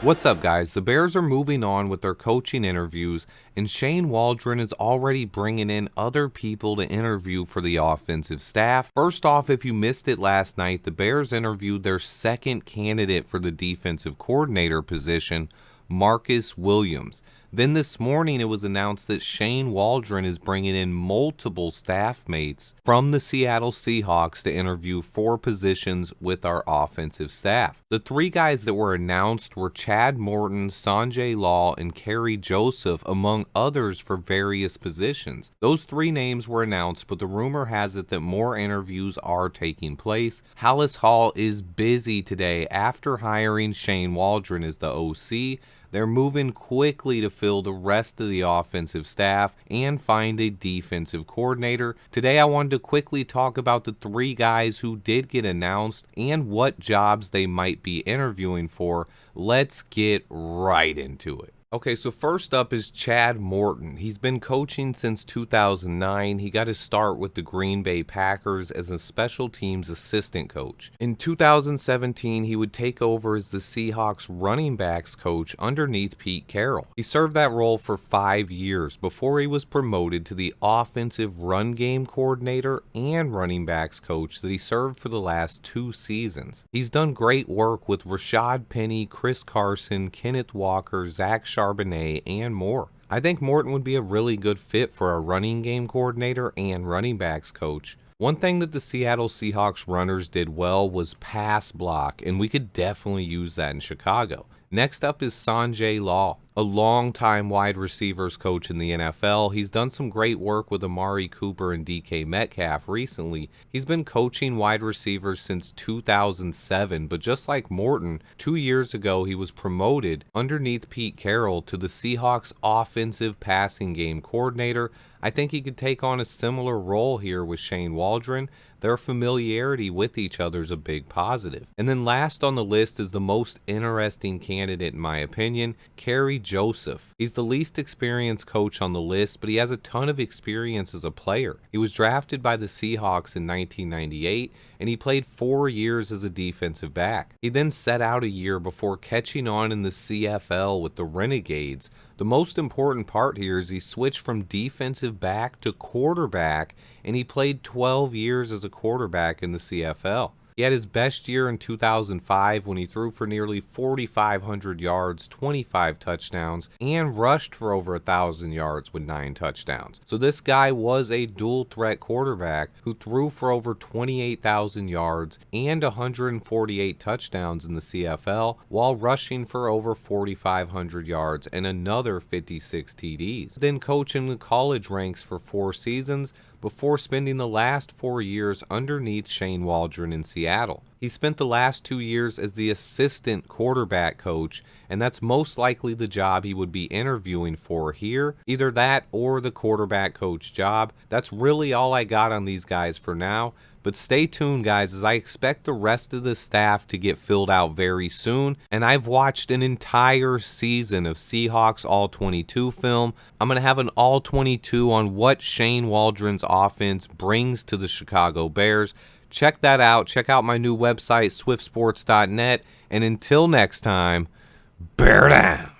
What's up, guys? The Bears are moving on with their coaching interviews, and Shane Waldron is already bringing in other people to interview for the offensive staff. First off, if you missed it last night, the Bears interviewed their second candidate for the defensive coordinator position, Marcus Williams. Then this morning, it was announced that Shane Waldron is bringing in multiple staff mates from the Seattle Seahawks to interview for positions with our offensive staff. The three guys that were announced were Chad Morton, Sanjay Law, and Kerry Joseph, among others for various positions. Those three names were announced, but the rumor has it that more interviews are taking place. Halas Hall is busy today after hiring Shane Waldron as the OC. They're moving quickly to fill the rest of the offensive staff and find a defensive coordinator. Today, I wanted to quickly talk about the three guys who did get announced and what jobs they might be interviewing for. Let's get right into it. Okay, so first up is Chad Morton. He's been coaching since 2009. He got his start with the Green Bay Packers as a special teams assistant coach. In 2017, he would take over as the Seahawks running backs coach underneath Pete Carroll. He served that role for 5 years before he was promoted to the offensive run game coordinator and running backs coach that he served for the last 2 seasons. He's done great work with Rashad Penny, Chris Carson, Kenneth Walker, Zach Charbonnet, and more. I think Morton would be a really good fit for a running game coordinator and running backs coach. One thing that the Seattle Seahawks runners did well was pass block, and we could definitely use that in Chicago. Next up is Sanjay Law, a longtime wide receivers coach in the NFL. He's done some great work with Amari Cooper and DK Metcalf recently. He's been coaching wide receivers since 2007, but just like Morton, 2 years ago he was promoted underneath Pete Carroll to the Seahawks offensive passing game coordinator. I think he could take on a similar role here with Shane Waldron. Their familiarity with each other is a big positive. And then last on the list is the most interesting candidate in my opinion, Kerry Joseph. He's the least experienced coach on the list, but he has a ton of experience as a player. He was drafted by the Seahawks in 1998, and he played 4 years as a defensive back. He then set out a year before catching on in the CFL with the Renegades. The most important part here is he switched from defensive back to quarterback, and he played 12 years as a quarterback in the CFL. He had his best year in 2005 when he threw for nearly 4,500 yards, 25 touchdowns, and rushed for over 1,000 yards with 9 touchdowns. So this guy was a dual threat quarterback who threw for over 28,000 yards and 148 touchdowns in the CFL while rushing for over 4,500 yards and another 56 TDs. Then coaching the college ranks for 4 seasons, before spending the last 4 years underneath Shane Waldron in Seattle. He spent the last 2 years as the assistant quarterback coach, and that's most likely the job he would be interviewing for here, either that or the quarterback coach job. That's really all I got on these guys for now. But stay tuned, guys, as I expect the rest of the staff to get filled out very soon. And I've watched an entire season of Seahawks All-22 film. I'm going to have an All-22 on what Shane Waldron's offense brings to the Chicago Bears. Check that out. Check out my new website, swiftsports.net. And until next time, bear down.